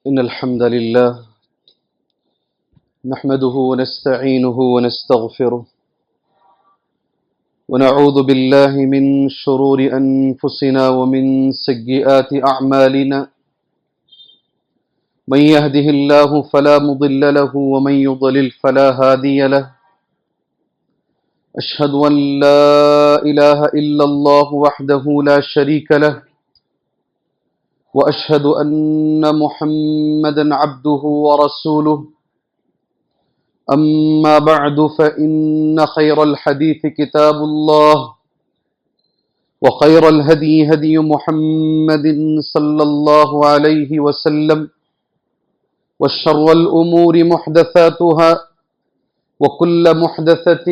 إن الحمد لله نحمده ونستعينه ونستغفره ونعوذ بالله من شرور أنفسنا ومن سيئات أعمالنا من يهده الله فلا مضل له ومن يضلل فلا هادي له أشهد أن لا إله إلا الله وحده لا شريك له وأشهد أن محمدا عبده ورسوله أما بعد فإن خير الحديث كتاب الله وخير الهدي هدي محمد صلى الله عليه وسلم وشر الأمور محدثاتها وكل محدثة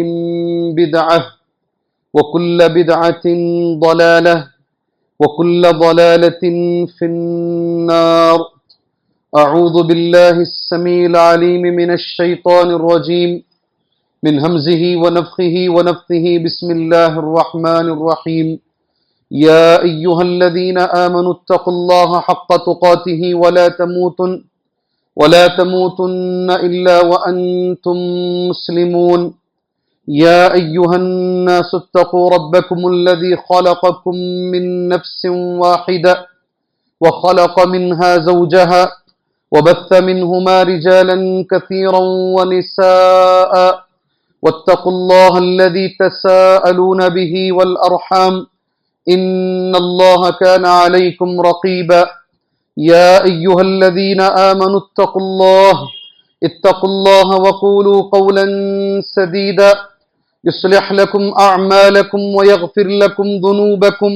بدعة وكل بدعة ضلالة وكل ضلالة في النار أعوذ بالله السميع العليم من الشيطان الرجيم من همزه ونفخه ونفثه بسم الله الرحمن الرحيم يا أيها الذين آمنوا اتقوا الله حق تقاته ولا تموتن إلا وأنتم مسلمون يا أيها الناس اتقوا ربكم الذي خلقكم من نفس واحدة وخلق منها زوجها وبث منهما رجالا كثيرا ونساء واتقوا الله الذي تساءلون به والأرحام إن الله كان عليكم رقيبا يا أيها الذين آمنوا اتقوا الله وقولوا قولا سديدا يصلح لكم أعمالكم ويغفر لكم ذنوبكم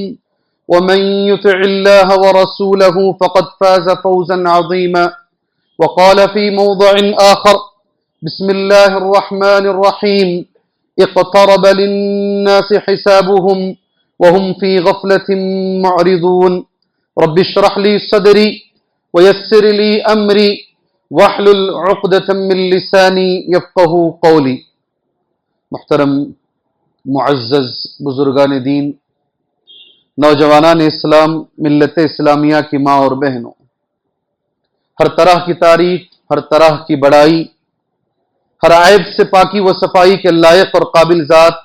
ومن يطع الله ورسوله فقد فاز فوزا عظيما وقال في موضع آخر بسم الله الرحمن الرحيم اقترب للناس حسابهم وهم في غفلة معرضون رب اشرح لي صدري ويسر لي أمري واحلل عقدة من لساني يفقه قولي. محترم معزز بزرگان دین، نوجوانان اسلام، ملت اسلامیہ کی ماں اور بہنوں، ہر طرح کی تعریف، ہر طرح کی بڑائی، ہر عیب سے پاکی و صفائی کے لائق اور قابل ذات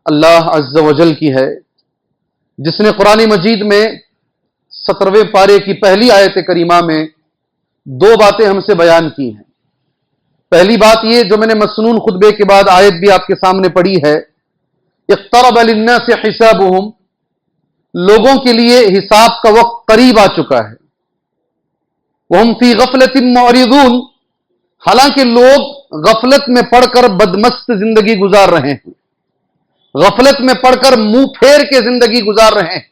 اللہ عز و جل کی ہے، جس نے قرآن مجید میں 17ویں پارے کی پہلی آیت کریمہ میں دو باتیں ہم سے بیان کی ہیں۔ پہلی بات یہ جو میں نے مسنون خطبے کے بعد آیت بھی آپ کے سامنے پڑھی ہے، اقترب للناس حسابهم، لوگوں کے لیے حساب کا وقت قریب آ چکا ہے، وهم فی غفلۃ معرضون، حالانکہ لوگ غفلت میں پڑھ کر بدمست زندگی گزار رہے ہیں، غفلت میں پڑھ کر منہ پھیر کے زندگی گزار رہے ہیں،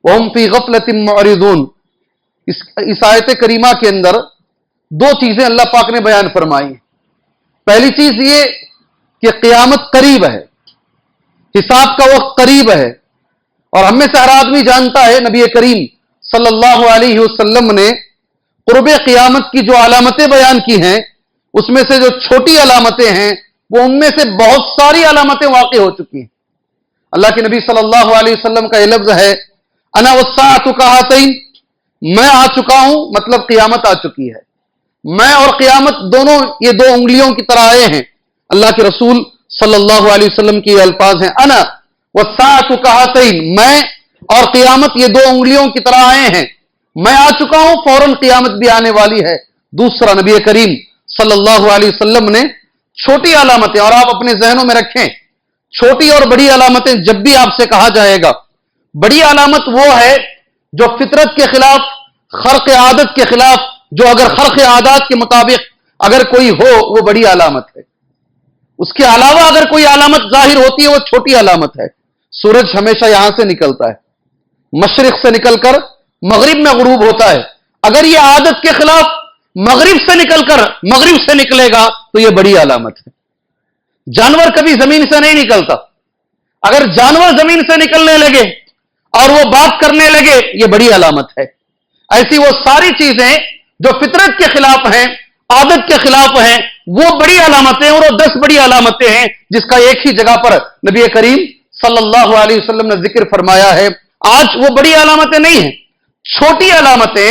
وهم فی غفلۃ معرضون۔ اس آیت کریمہ کے اندر دو چیزیں اللہ پاک نے بیان فرمائی ہیں۔ پہلی چیز یہ کہ قیامت قریب ہے، حساب کا وقت قریب ہے، اور ہم میں سے ہر آدمی جانتا ہے نبی کریم صلی اللہ علیہ وسلم نے قرب قیامت کی جو علامتیں بیان کی ہیں، اس میں سے جو چھوٹی علامتیں ہیں وہ ان میں سے بہت ساری علامتیں واقع ہو چکی ہیں۔ اللہ کے نبی صلی اللہ علیہ وسلم کا یہ لفظ ہے انا والساعۃ کہاتین، میں آ چکا ہوں، مطلب قیامت آ چکی ہے۔ میں اور قیامت دونوں یہ دو انگلیوں کی طرح آئے ہیں۔ اللہ کے رسول صلی اللہ علیہ وسلم کی یہ الفاظ ہیں انا والساعۃ کہاتین، میں اور قیامت یہ دو انگلیوں کی طرح آئے ہیں، میں آ چکا ہوں، فوراً قیامت بھی آنے والی ہے۔ دوسرا، نبی کریم صلی اللہ علیہ وسلم نے چھوٹی علامتیں، اور آپ اپنے ذہنوں میں رکھیں چھوٹی اور بڑی علامتیں جب بھی آپ سے کہا جائے گا، بڑی علامت وہ ہے جو فطرت کے خلاف، خرق عادت کے خلاف، جو اگر خرق عادات کے مطابق اگر کوئی ہو وہ بڑی علامت ہے۔ اس کے علاوہ اگر کوئی علامت ظاہر ہوتی ہے وہ چھوٹی علامت ہے۔ سورج ہمیشہ یہاں سے نکلتا ہے، مشرق سے نکل کر مغرب میں غروب ہوتا ہے، اگر یہ عادت کے خلاف مغرب سے نکل کر مغرب سے نکلے گا تو یہ بڑی علامت ہے۔ جانور کبھی زمین سے نہیں نکلتا، اگر جانور زمین سے نکلنے لگے اور وہ بات کرنے لگے یہ بڑی علامت ہے۔ ایسی وہ ساری چیزیں جو فطرت کے خلاف ہیں، عادت کے خلاف ہیں، وہ بڑی علامتیں، اور وہ 10 بڑی علامتیں ہیں جس کا ایک ہی جگہ پر نبی کریم صلی اللہ علیہ وسلم نے ذکر فرمایا ہے۔ آج وہ بڑی علامتیں نہیں ہیں، چھوٹی علامتیں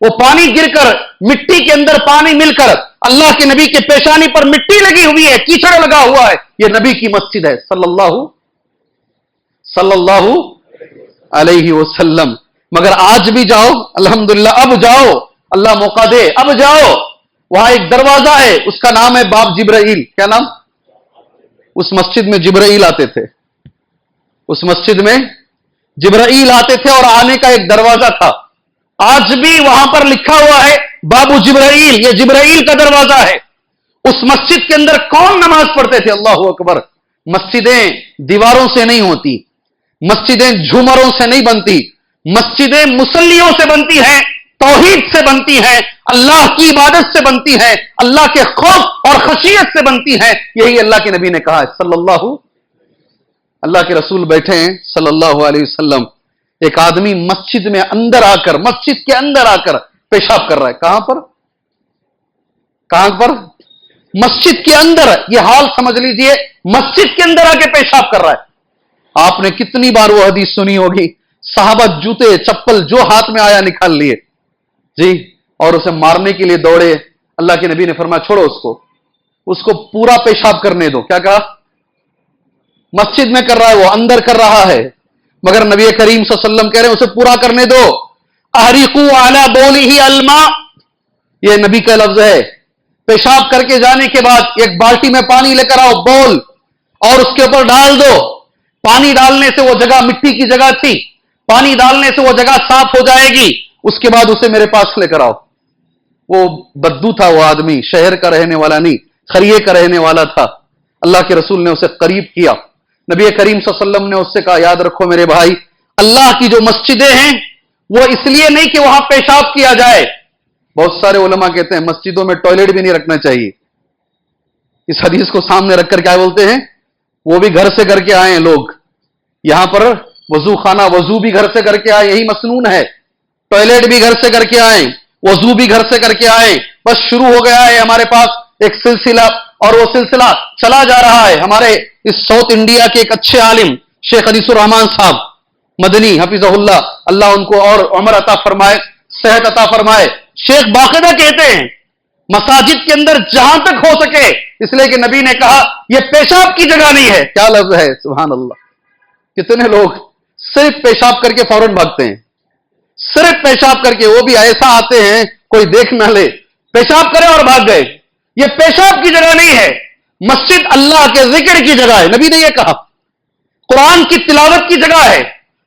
وہ پانی گر کر مٹی کے اندر پانی مل کر اللہ کے نبی کے پیشانی پر مٹی لگی ہوئی ہے، کیچڑ لگا ہوا ہے، یہ نبی کی مسجد ہے صلی اللہ علیہ وسلم۔ مگر آج بھی جاؤ، الحمدللہ اب جاؤ، اللہ موقع دے اب جاؤ، وہاں ایک دروازہ ہے، اس کا نام ہے باب جبرائیل۔ کیا نام؟ اس مسجد میں جبرائیل آتے تھے، اس مسجد میں جبرائیل آتے تھے اور آنے کا ایک دروازہ تھا۔ آج بھی وہاں پر لکھا ہوا ہے بابو جبرائیل، یہ جبرائیل کا دروازہ ہے۔ اس مسجد کے اندر کون نماز پڑھتے تھے؟ اللہ اکبر۔ مسجدیں دیواروں سے نہیں ہوتی، مسجدیں جھومروں سے نہیں بنتی، مسجدیں مصلیوں سے بنتی ہیں، توحید سے بنتی ہیں، اللہ کی عبادت سے بنتی ہیں، اللہ کے خوف اور خشیت سے بنتی ہیں۔ یہی اللہ کے نبی نے کہا ہے اللہ کے رسول بیٹھے ہیں صلی اللہ علیہ وسلم، ایک آدمی مسجد میں اندر آ کر، مسجد کے اندر آ کر پیشاب کر رہا ہے۔ کہاں پر؟ مسجد کے اندر۔ یہ حال سمجھ لیجئے، مسجد کے اندر آ کے پیشاب کر رہا ہے۔ آپ نے کتنی بار وہ حدیث سنی ہوگی، صحابہ جوتے چپل جو ہاتھ میں آیا نکال لیے جی، اور اسے مارنے کے لیے دوڑے۔ اللہ کے نبی نے فرمایا چھوڑو اس کو پورا پیشاب کرنے دو۔ کیا کہا؟ مسجد میں کر رہا ہے، وہ اندر کر رہا ہے، مگر نبی کریم صلی اللہ علیہ وسلم کہہ رہے ہیں اسے پورا کرنے دو۔ احرقوا علی بولہ الماء، یہ نبی کا لفظ ہے۔ پیشاب کر کے جانے کے بعد ایک بالٹی میں پانی لے کر آؤ، بول، اور اس کے اوپر ڈال دو۔ پانی ڈالنے سے وہ جگہ مٹی کی جگہ تھی، پانی ڈالنے سے وہ جگہ صاف ہو جائے گی۔ اس کے بعد اسے میرے پاس لے کر آؤ۔ وہ بدو تھا، وہ آدمی شہر کا رہنے والا نہیں، خریے کا رہنے والا تھا۔ اللہ کے رسول نے اسے قریب کیا، نبی کریم صلی اللہ علیہ وسلم نے اس سے کہا یاد رکھو میرے بھائی، اللہ کی جو مسجدیں ہیں وہ اس لیے نہیں کہ وہاں پیشاب کیا جائے۔ بہت سارے علماء کہتے ہیں مسجدوں میں ٹوائلٹ بھی نہیں رکھنا چاہیے۔ اس حدیث کو سامنے رکھ کر کیا بولتے ہیں، وہ بھی گھر سے کر کے آئے ہیں لوگ، یہاں پر وضو خانہ، وضو بھی گھر سے کر کے آئے، یہی مسنون ہے۔ ٹوائلٹ بھی گھر سے کر کے آئے، وضو بھی گھر سے کر کے آئے۔ بس شروع ہو گیا ہے ہمارے پاس ایک سلسلہ، اور وہ سلسلہ چلا جا رہا ہے۔ ہمارے اس ساؤتھ انڈیا کے ایک اچھے عالم شیخ حدیث الرحمان صاحب مدنی حفظہ اللہ، اللہ ان کو اور عمر عطا فرمائے، صحت عطا فرمائے، شیخ باقاعدہ کہتے ہیں مساجد کے اندر جہاں تک ہو سکے، اس لیے کہ نبی نے کہا یہ پیشاب کی جگہ نہیں ہے۔ کیا لفظ ہے، سبحان اللہ۔ کتنے لوگ صرف پیشاب کر کے فوراً بھاگتے ہیں، صرف پیشاب کر کے، وہ بھی ایسا آتے ہیں کوئی دیکھ نہ لے، پیشاب کرے اور بھاگ گئے۔ یہ پیشاب کی جگہ نہیں ہے، مسجد اللہ کے ذکر کی جگہ ہے، نبی نے یہ کہا۔ قرآن کی تلاوت کی جگہ ہے،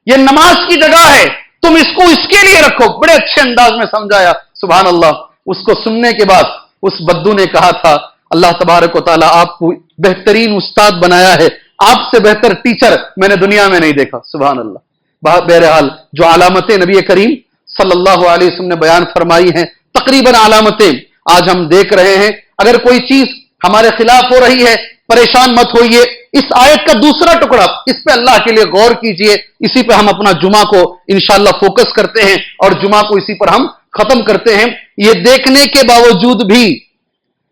یہ نماز کی جگہ ہے، تم اس کو اس کے لیے رکھو۔ بڑے اچھے انداز میں سمجھایا، سبحان اللہ۔ اس کو سننے کے بعد اس بدو نے کہا تھا اللہ تبارک و تعالیٰ آپ کو بہترین استاد بنایا ہے، آپ سے بہتر ٹیچر میں نے دنیا میں نہیں دیکھا، سبحان اللہ۔ بہرحال جو علامتیں نبی کریم صلی اللہ علیہ وسلم نے بیان فرمائی ہیں، تقریباً علامتیں آج ہم دیکھ رہے ہیں۔ اگر کوئی چیز ہمارے خلاف ہو رہی ہے پریشان مت ہوئیے، اس آیت کا دوسرا ٹکڑا اس پہ اللہ کے لیے غور کیجئے، اسی پہ ہم اپنا جمعہ کو انشاءاللہ فوکس کرتے ہیں اور جمعہ کو اسی پر ہم ختم کرتے ہیں۔ یہ دیکھنے کے باوجود بھی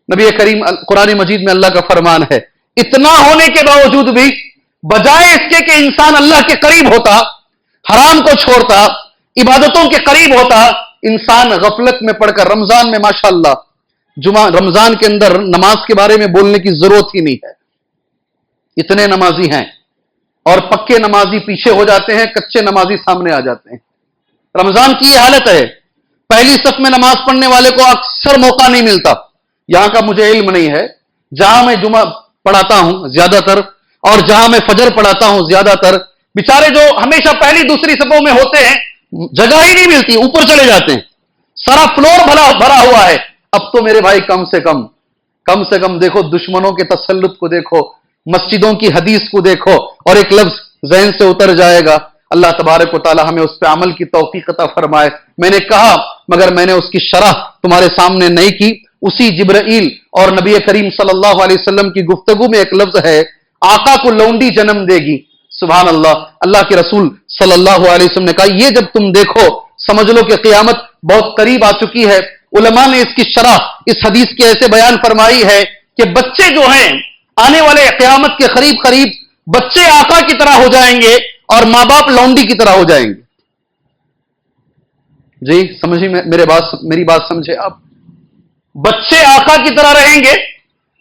نبی کریم قرآن مجید میں اللہ کا فرمان ہے، اتنا ہونے کے باوجود بھی بجائے اس کے کہ انسان اللہ کے قریب ہوتا، حرام کو چھوڑتا، عبادتوں کے قریب ہوتا، انسان غفلت میں پڑھ کر رمضان میں ماشاءاللہ رمضان کے اندر نماز کے بارے میں بولنے کی ضرورت ہی نہیں ہے، اتنے نمازی ہیں اور پکے نمازی پیچھے ہو جاتے ہیں، کچے نمازی سامنے آ جاتے ہیں۔ رمضان کی یہ حالت ہے، پہلی صف میں نماز پڑھنے والے کو اکثر موقع نہیں ملتا۔ یہاں کا مجھے علم نہیں ہے، جہاں میں جمعہ پڑھاتا ہوں زیادہ تر اور جہاں میں فجر پڑھاتا ہوں زیادہ تر، بیچارے جو ہمیشہ پہلی دوسری صفوں میں ہوتے ہیں جگہ ہی نہیں ملتی، اوپر چلے جاتے ہیں، سارا فلور بھرا ہوا ہے۔ اب تو میرے بھائی کم سے کم دیکھو دشمنوں کے تسلط کو، دیکھو مسجدوں کی حدیث کو دیکھو، اور ایک لفظ ذہن سے اتر جائے گا۔ اللہ تبارک و تعالی ہمیں اس پہ عمل کی توفیق عطا فرمائے۔ میں نے کہا مگر میں نے اس کی شرح تمہارے سامنے نہیں کی۔ اسی جبرائیل اور نبی کریم صلی اللہ علیہ وسلم کی گفتگو میں ایک لفظ ہے، آقا کو لونڈی جنم دے گی، سبحان اللہ۔ اللہ کے رسول صلی اللہ علیہ وسلم نے کہا یہ جب تم دیکھو سمجھ لو کہ قیامت بہت قریب آ چکی ہے۔ علماء نے اس کی شرح اس حدیث کی ایسے بیان فرمائی ہے کہ بچے جو ہیں آنے والے قیامت کے قریب بچے آقا کی طرح ہو جائیں گے اور ماں باپ لونڈی کی طرح ہو جائیں گے۔ جی سمجھیے میری بات سمجھے آپ. بچے آقا کی طرح رہیں گے،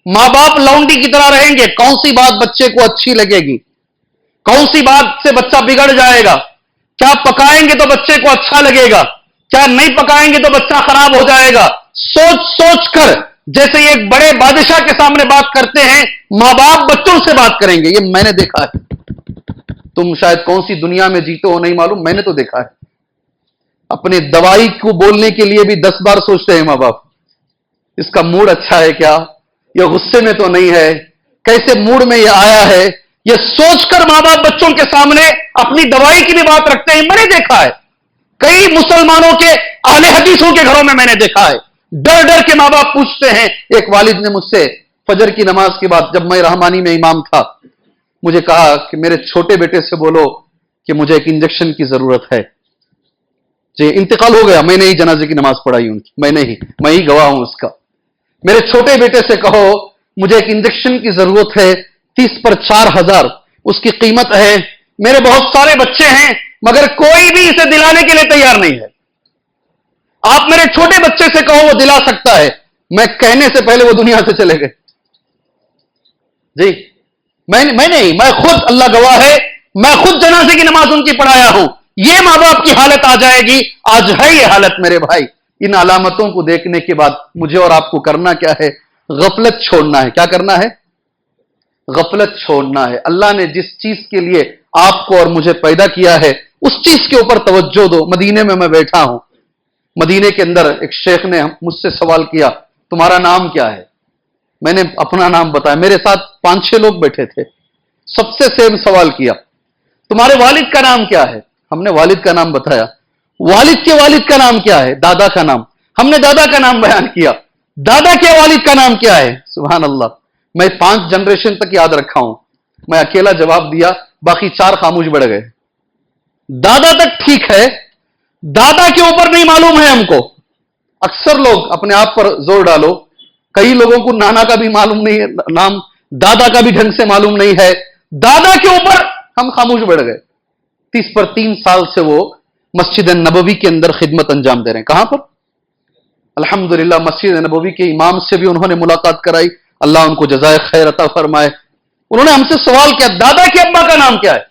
ماں باپ لونڈی کی طرح رہیں گے. کون سی بات بچے کو اچھی لگے گی؟ کون سی بات سے بچہ بگڑ جائے گا؟ کیا پکائیں گے تو بچے کو اچھا لگے گا؟ کیا نہیں پکائیں گے تو بچہ خراب ہو جائے گا؟ سوچ سوچ کر، جیسے ایک بڑے بادشاہ کے سامنے بات کرتے ہیں، ماں باپ بچوں سے بات کریں گے. یہ میں نے دیکھا ہے. تم شاید کون سی دنیا میں جیتے ہو نہیں معلوم، میں نے تو دیکھا ہے. اپنے دوائی کو بولنے کے لیے بھی 10 بار سوچتے ہیں ماں باپ. اس کا موڈ اچھا ہے کیا؟ یہ غصے میں تو نہیں ہے؟ کیسے موڈ میں یہ آیا ہے؟ یہ سوچ کر ماں باپ بچوں کے سامنے اپنی دوائی کی بھی بات رکھتے ہیں. میں نے دیکھا ہے کئی مسلمانوں کے اہل حدیثوں کے گھروں میں نے دیکھا ہے. ڈر ڈر کے ماں باپ پوچھتے ہیں. ایک والد نے مجھ سے فجر کی نماز کے بعد، جب میں رحمانی میں امام تھا، مجھے کہا کہ میرے چھوٹے بیٹے سے بولو کہ مجھے ایک انجیکشن کی ضرورت ہے. جی انتقال ہو گیا، میں نے ہی جنازے کی نماز پڑھائی ان کی، میں ہی گواہ ہوں اس کا. میرے چھوٹے بیٹے سے کہو مجھے ایک انجیکشن کی ضرورت ہے، 30 پر 4000 اس کی قیمت ہے. میرے بہت سارے بچے ہیں مگر کوئی بھی اسے دلانے کے لیے تیار نہیں ہے. آپ میرے چھوٹے بچے سے کہو وہ دلا سکتا ہے. میں کہنے سے پہلے وہ دنیا سے چلے گئے. جی میں خود، اللہ گواہ ہے، میں خود جنازے کی نماز ان کی پڑھایا ہوں. یہ ماں باپ کی حالت آ جائے گی. آج ہے یہ حالت میرے بھائی. ان علامتوں کو دیکھنے کے بعد مجھے اور آپ کو کرنا کیا ہے؟ غفلت چھوڑنا ہے. کیا کرنا ہے؟ غفلت چھوڑنا ہے. اللہ نے جس چیز کے لیے آپ کو اور مجھے پیدا کیا ہے اس چیز کے اوپر توجہ دو. مدینے میں بیٹھا ہوں، مدینے کے اندر ایک شیخ نے مجھ سے سوال کیا تمہارا نام کیا ہے؟ میں نے اپنا نام بتایا. میرے ساتھ 5-6 لوگ بیٹھے تھے. سب سے سیم سوال کیا تمہارے والد کا نام کیا ہے؟ ہم نے والد کا نام بتایا. والد کے والد کا نام کیا ہے؟ دادا کا نام. ہم نے دادا کا نام بیان کیا. دادا کے والد کا نام کیا ہے؟ سبحان اللہ. میں 5 جنریشن تک یاد رکھا ہوں. میں اکیلا جواب دیا، باقی 4 خاموش بڑھ گئے. دادا تک ٹھیک ہے، دادا کے اوپر نہیں معلوم ہے ہم کو. اکثر لوگ اپنے آپ پر زور ڈالو، کئی لوگوں کو نانا کا بھی معلوم نہیں ہے نام، دادا کا بھی ڈھنگ سے معلوم نہیں ہے. دادا کے اوپر ہم خاموش بڑھ گئے. 30 پر 3 سال سے وہ مسجد نبوی کے اندر خدمت انجام دے رہے ہیں. کہاں پر؟ الحمدللہ مسجد نبوی کے امام سے بھی انہوں نے ملاقات کرائی. اللہ ان کو جزائے خیر عطا فرمائے. انہوں نے ہم سے سوال کیا دادا کے ابا کا نام کیا ہے؟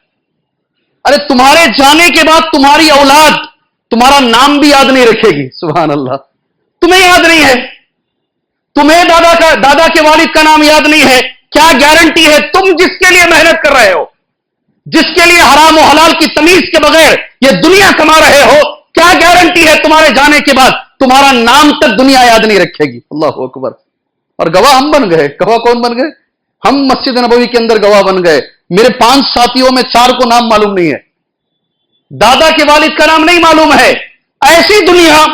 ارے تمہارے جانے کے بعد تمہاری اولاد تمہارا نام بھی یاد نہیں رکھے گی. سبحان اللہ. تمہیں یاد نہیں ہے، تمہیں دادا کے والد کا نام یاد نہیں ہے. کیا گارنٹی ہے تم جس کے لیے محنت کر رہے ہو، جس کے لیے حرام و حلال کی تمیز کے بغیر یہ دنیا کما رہے ہو، کیا گارنٹی ہے تمہارے جانے کے بعد تمہارا نام تک دنیا یاد نہیں رکھے گی؟ اللہ اکبر. اور گواہ ہم بن گئے. گواہ کون بن گئے؟ ہم مسجد نبوی کے اندر گواہ بن گئے. میرے 5 ساتھیوں میں 4 کو نام معلوم نہیں ہے، دادا کے والد کا نام نہیں معلوم ہے. ایسی دنیا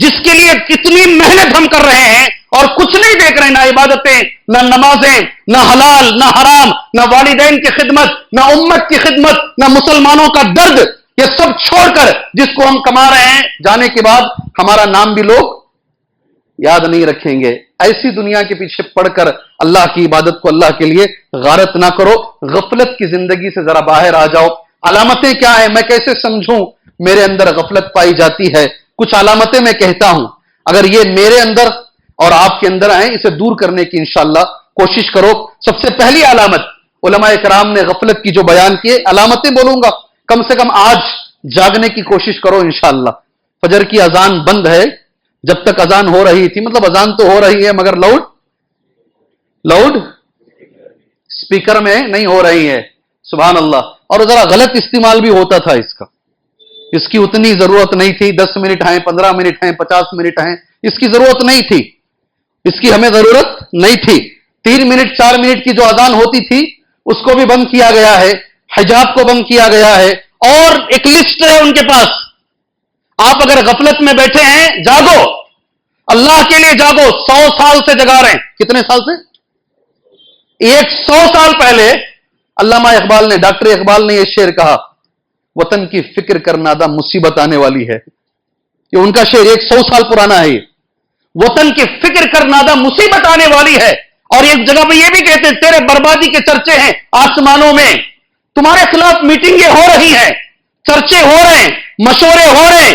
جس کے لیے کتنی محنت ہم کر رہے ہیں اور کچھ نہیں دیکھ رہے، نہ عبادتیں، نہ نمازیں، نہ حلال، نہ حرام، نہ والدین کی خدمت، نہ امت کی خدمت، نہ مسلمانوں کا درد. یہ سب چھوڑ کر جس کو ہم کما رہے ہیں، جانے کے بعد ہمارا نام بھی لوگ یاد نہیں رکھیں گے. ایسی دنیا کے پیچھے پڑ کر اللہ کی عبادت کو اللہ کے لیے غارت نہ کرو. غفلت کی زندگی سے ذرا باہر آ جاؤ. علامتیں کیا ہیں؟ میں کیسے سمجھوں میرے اندر غفلت پائی جاتی ہے؟ کچھ علامتیں میں کہتا ہوں، اگر یہ میرے اندر اور آپ کے اندر آئیں، اسے دور کرنے کی انشاءاللہ کوشش کرو. سب سے پہلی علامت علماء کرام نے غفلت کی جو بیان کیے، علامتیں بولوں گا، کم سے کم آج جاگنے کی کوشش کرو انشاءاللہ. فجر کی اذان بند ہے. جب تک اذان ہو رہی تھی، مطلب اذان تو ہو رہی ہے مگر لاؤڈ اسپیکر میں نہیں ہو رہی ہے. سبحان اللہ. اور ذرا غلط استعمال بھی ہوتا تھا اس کا. اس کی اتنی ضرورت نہیں تھی. 10 منٹ ہیں، 15 منٹ ہیں، 50 منٹ ہیں، اس کی ضرورت نہیں تھی. اس کی ہمیں ضرورت نہیں تھی. 3 منٹ 4 منٹ کی جو اذان ہوتی تھی اس کو بھی بند کیا گیا ہے. حجاب کو بند کیا گیا ہے. اور ایک لسٹ ہے ان کے پاس. آپ اگر غفلت میں بیٹھے ہیں، جاگو، اللہ کے لیے جاگو. 100 سال سے جگا رہے ہیں. کتنے سال سے؟ 100 سال پہلے علامہ اقبال نے، ڈاکٹر اقبال نے یہ شعر کہا، وطن کی فکر کرنا دا مصیبت آنے والی ہے. یہ ان کا شعر 100 سال پرانا ہے. وطن کی فکر کرنا دا مصیبت آنے والی ہے. اور ایک جگہ پہ یہ بھی کہتے ہیں تیرے بربادی کے چرچے ہیں آسمانوں میں. تمہارے خلاف میٹنگیں ہو رہی ہیں، چرچے ہو رہے ہیں، مشورے ہو رہے ہیں.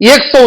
100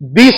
20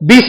20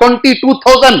22,000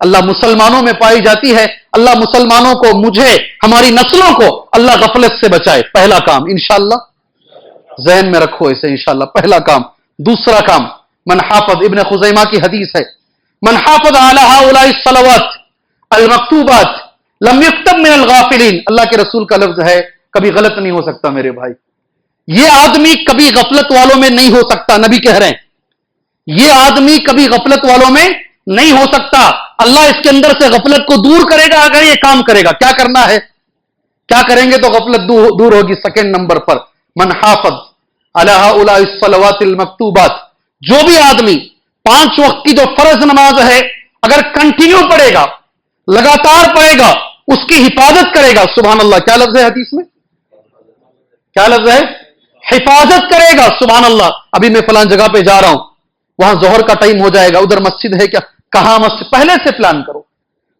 اللہ مسلمانوں میں پائی جاتی ہے. اللہ مسلمانوں کو, مجھے, ہماری نسلوں کو اللہ غفلت سے بچائے. پہلا کام انشاءاللہ ذہن میں رکھو اسے انشاءاللہ, پہلا کام. دوسرا کام, من حافظ, ابن خزیمہ کی حدیث ہے, من حافظ علی ہؤلاء الصلوات المکتوبات لم یکتب من الغافلین. اللہ کے رسول کا لفظ ہے, کبھی غلط نہیں ہو سکتا میرے بھائی. یہ آدمی کبھی غفلت والوں میں نہیں ہو سکتا. نبی کہہ رہے ہیں یہ آدمی کبھی غفلت والوں میں نہیں ہو سکتا. اللہ اس کے اندر سے غفلت کو دور کرے گا اگر یہ کام کرے گا. کیا کرنا ہے, کیا کریں گے تو غفلت دور ہوگی. سیکنڈ نمبر پر, من حافظ علی ہؤلاء الصلوات المکتوبات, جو بھی آدمی 5 وقت کی جو فرض نماز ہے اگر کنٹینیو پڑھے گا, لگاتار پڑھے گا, اس کی حفاظت کرے گا. سبحان اللہ, کیا لفظ ہے حدیث میں, کیا لفظ ہے, حفاظت کرے گا. سبحان اللہ. ابھی میں فلان جگہ پہ جا رہا ہوں, وہاں ظہر کا ٹائم ہو جائے گا, ادھر مسجد ہے کیا, کہاں مسجد, پہلے سے پلان کرو,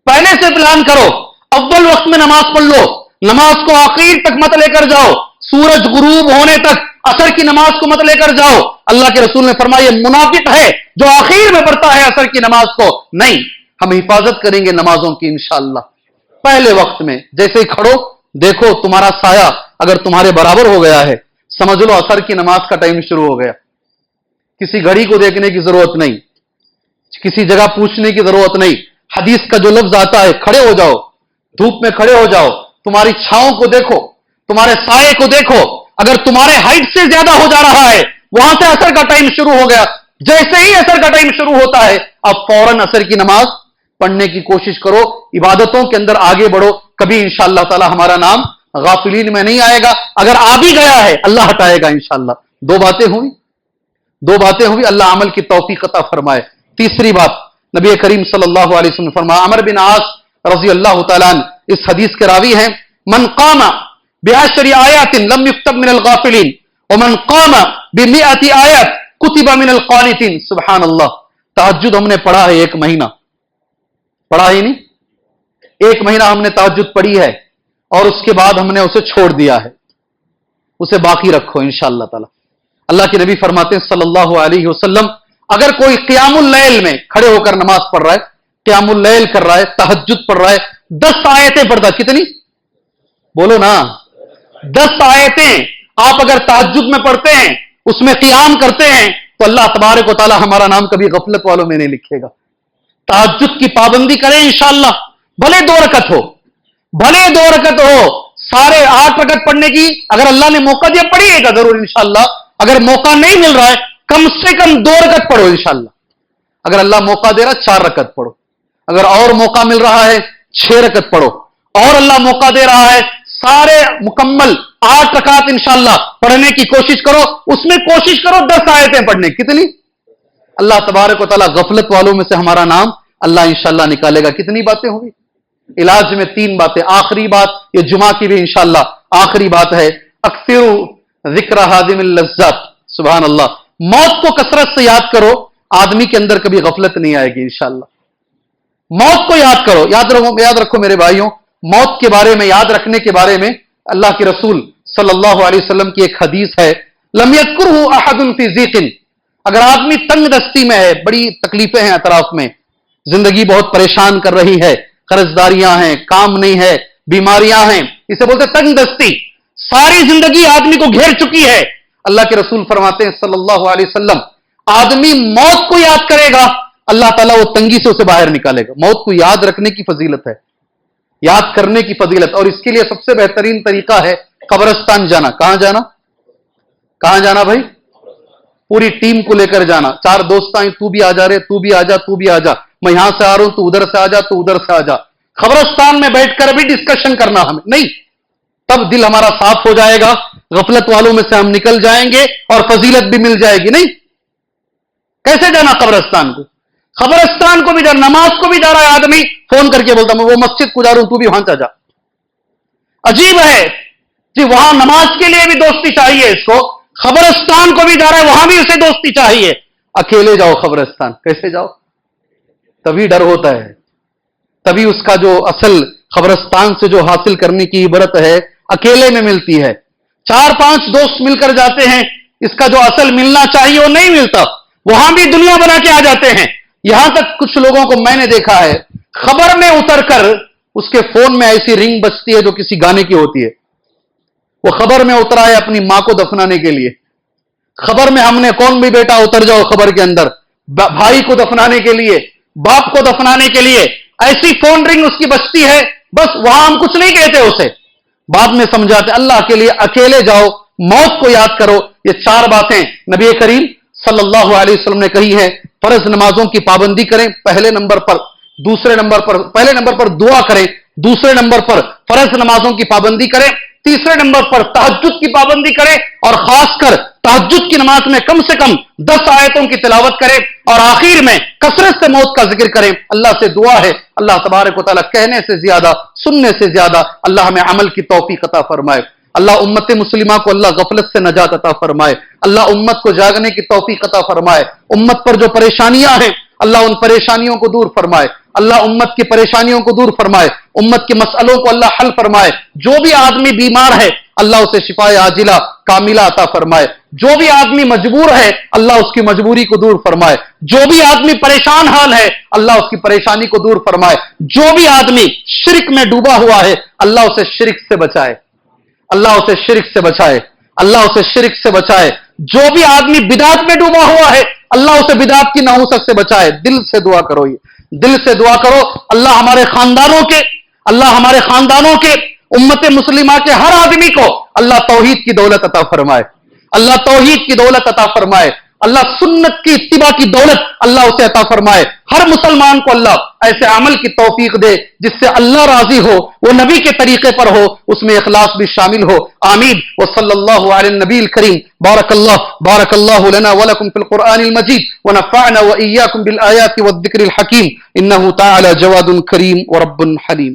پہلے سے پلان کرو. اول وقت میں نماز پڑھ لو, نماز کو آخر تک مت لے کر جاؤ, سورج غروب ہونے تک عصر کی نماز کو مت لے کر جاؤ. اللہ کے رسول نے فرمایا یہ منافق ہے جو آخر میں پڑھتا ہے عصر کی نماز کو. نہیں, ہم حفاظت کریں گے نمازوں کی انشاءاللہ. پہلے وقت میں جیسے ہی کھڑو, دیکھو تمہارا سایہ اگر تمہارے برابر ہو گیا ہے, سمجھ لو عصر کی نماز کا ٹائم شروع ہو گیا. کسی گھڑی کو دیکھنے کی ضرورت نہیں, کسی جگہ پوچھنے کی ضرورت نہیں. حدیث کا جو لفظ آتا ہے, کھڑے ہو جاؤ, دھوپ میں کھڑے ہو جاؤ, تمہاری چھاؤں کو دیکھو, تمہارے سائے کو دیکھو. اگر تمہارے ہائٹ سے زیادہ ہو جا رہا ہے, وہاں سے عصر کا ٹائم شروع ہو گیا. جیسے ہی عصر کا ٹائم شروع ہوتا ہے, اب فوراً عصر کی نماز پڑھنے کی کوشش کرو, عبادتوں کے اندر آگے بڑھو. کبھی انشاءاللہ تعالی ہمارا نام غافلین میں نہیں آئے گا. اگر آ بھی گیا ہے اللہ ہٹائے گا انشاءاللہ. دو باتیں ہوئی, اللہ عمل کی توفیق عطا فرمائے. تیسری بات, نبی کریم صلی اللہ علیہ وسلم نے فرمایا, عمر بن عاص رضی اللہ تعالیٰ عنہ اس حدیث کے راوی ہیں, من قام بعشر آیات لم یکتب من الغافلین ومن قام بمئۃ آیات کتب من القانتین. سبحان اللہ. تہجد ہم نے پڑھا ہے 1 مہینہ, پڑھا ہی نہیں, 1 مہینہ ہم نے تہجد پڑھی ہے, اور اس کے بعد ہم نے اسے چھوڑ دیا ہے. اسے باقی رکھو انشاءاللہ تعالی. اللہ کے نبی فرماتے ہیں صلی اللہ علیہ وسلم, اگر کوئی قیام اللیل میں کھڑے ہو کر نماز پڑھ رہا ہے, قیام اللیل کر رہا ہے, تہجد پڑھ رہا ہے, 10 آیتیں پڑھتا, کتنی بولو نا, 10 آیتیں آپ اگر تہجد میں پڑھتے ہیں, اس میں قیام کرتے ہیں, تو اللہ تبارک و تعالی ہمارا نام کبھی غفلت والوں میں نہیں لکھے گا. تہجد کی پابندی کریں انشاءاللہ. بھلے 2 رکعت ہو, بھلے 2 رکعت ہو, سارے 8 رکعت پڑھنے کی اگر اللہ نے موقع دیا پڑھیے گا ضرور انشاءاللہ. اگر موقع نہیں مل رہا ہے, کم سے کم 2 رکعت پڑھو انشاءاللہ. اگر اللہ موقع دے رہا 4 رکعت پڑھو, اگر اور موقع مل رہا ہے 6 رکعت پڑھو, اور اللہ موقع دے رہا ہے سارے مکمل 8 رکعت انشاءاللہ پڑھنے کی کوشش کرو. اس میں کوشش کرو 10 آیتیں پڑھنے, کتنی, اللہ تبارک و تعالیٰ غفلت والوں میں سے ہمارا نام اللہ انشاءاللہ نکالے گا. کتنی باتیں ہوگی علاج میں, 3 باتیں. آخری بات, یہ جمعہ کی بھی انشاءاللہ آخری بات ہے, اکثر ذکر ہادم اللذات. سبحان اللہ. موت کو کثرت سے یاد کرو, آدمی کے اندر کبھی غفلت نہیں آئے گی انشاءاللہ. موت کو یاد کرو. یاد رکھو میرے بھائیوں, موت کے بارے میں, یاد رکھنے کے بارے میں اللہ کے رسول صلی اللہ علیہ وسلم کی ایک حدیث ہے, لم یذکرہ احد فی ضیق. اگر آدمی تنگ دستی میں ہے, بڑی تکلیفیں ہیں اطراف میں, زندگی بہت پریشان کر رہی ہے, قرضداریاں ہیں, کام نہیں ہے, بیماریاں ہیں, اسے بولتے تنگ دستی, ساری زندگی آدمی کو گھیر چکی ہے. اللہ کے رسول فرماتے ہیں صلی اللہ علیہ وسلم, آدمی موت کو یاد کرے گا, اللہ تعالیٰ وہ تنگی سے اسے باہر نکالے گا. موت کو یاد رکھنے کی فضیلت ہے, یاد کرنے کی فضیلت, اور اس کے لیے سب سے بہترین طریقہ ہے قبرستان جانا. کہاں جانا بھائی, پوری ٹیم کو لے کر جانا. 4 دوست آئیں, تو بھی آ جا رہے, تو بھی آ جا, میں یہاں سے آ رہا ہوں, تو ادھر سے آ جا, تو ادھر سے آ جا. قبرستان میں بیٹھ کر بھی ڈسکشن کرنا ہمیں نہیں, تب دل ہمارا صاف ہو جائے گا, غفلت والوں میں سے ہم نکل جائیں گے اور فضیلت بھی مل جائے گی. نہیں, کیسے جانا قبرستان کو, قبرستان کو بھی جا, نماز کو بھی جا رہا ہے آدمی, فون کر کے بولتا میں وہ مسجد کو جا رہا ہوں, تو بھی وہاں جا. عجیب ہے جی, وہاں نماز کے لیے بھی دوستی چاہیے اس کو, قبرستان کو بھی جا رہا ہے, وہاں بھی اسے دوستی چاہیے. اکیلے جاؤ قبرستان, کیسے جاؤ, تبھی ڈر ہوتا ہے, تبھی اس کا جو اصل قبرستان سے جو حاصل کرنے کی عبرت ہے اکیلے میں ملتی ہے. 4-5 دوست مل کر جاتے ہیں, اس کا جو اصل ملنا چاہیے وہ نہیں ملتا, وہاں بھی دنیا بنا کے آ جاتے ہیں. یہاں تک کچھ لوگوں کو میں نے دیکھا ہے, خبر میں اتر کر اس کے فون میں ایسی رنگ بجتی ہے جو کسی گانے کی ہوتی ہے. وہ خبر میں اترا ہے اپنی ماں کو دفنانے کے لیے. خبر میں ہم نے کون بھی بیٹا اتر جاؤ خبر کے اندر, بھائی کو دفنانے کے لیے, باپ کو دفنانے کے لیے ایسی فون رنگ اس کی بجتی ہے, بس وہاں ہم کچھ نہیں کہتے اسے, بعد میں سمجھاتے اللہ کے لیے اکیلے جاؤ, موت کو یاد کرو. یہ 4 باتیں نبی کریم صلی اللہ علیہ وسلم نے کہی ہے. فرض نمازوں کی پابندی کریں پہلے نمبر پر, پہلے نمبر پر دعا کریں, دوسرے نمبر پر فرض نمازوں کی پابندی کریں, تیسرے نمبر پر تہجد کی پابندی کریں, اور خاص کر تہجد کی نماز میں کم سے کم 10 آیتوں کی تلاوت کریں, اور آخر میں کثرت سے موت کا ذکر کریں. اللہ سے دعا ہے اللہ تبارک و تعالیٰ کہنے سے زیادہ سننے سے زیادہ اللہ ہمیں عمل کی توفیق عطا فرمائے. اللہ امت مسلمہ کو اللہ غفلت سے نجات عطا فرمائے. اللہ امت کو جاگنے کی توفیق عطا فرمائے. امت پر جو پریشانیاں ہیں اللہ ان پریشانیوں کو دور فرمائے. اللہ امت کی پریشانیوں کو دور فرمائے. امت کے مسئلوں کو اللہ حل فرمائے. جو بھی آدمی بیمار ہے اللہ اسے شفائے عاجلہ کاملہ عطا فرمائے. جو بھی آدمی مجبور ہے اللہ اس کی مجبوری کو دور فرمائے. جو بھی آدمی پریشان حال ہے اللہ اس کی پریشانی کو دور فرمائے. جو بھی آدمی شرک میں ڈوبا ہوا ہے اللہ اسے شرک سے بچائے. اللہ اسے شرک سے بچائے. اللہ اسے شرک سے بچائے. جو بھی آدمی بدعت میں ڈوبا ہوا ہے اللہ اسے بدعت کی نحوست سے بچائے. دل سے دعا کرو, یہ دل سے دعا کرو. اللہ ہمارے خاندانوں کے امت مسلمہ کے ہر آدمی کو اللہ توحید کی دولت عطا فرمائے. اللہ توحید کی دولت عطا فرمائے. اللہ سنت کی اتباع کی دولت اللہ اسے عطا فرمائے. ہر مسلمان کو اللہ ایسے عمل کی توفیق دے جس سے اللہ راضی ہو, وہ نبی کے طریقے پر ہو, اس میں اخلاص بھی شامل ہو. آمین. وصلی اللہ علی النبی الکریم. بارک اللہ لنا ولکم فی القرآن المجید ونفعنا وإیاکم بالآیات والذکر الحکیم. انہ تعالی جواد کریم ورب حلیم.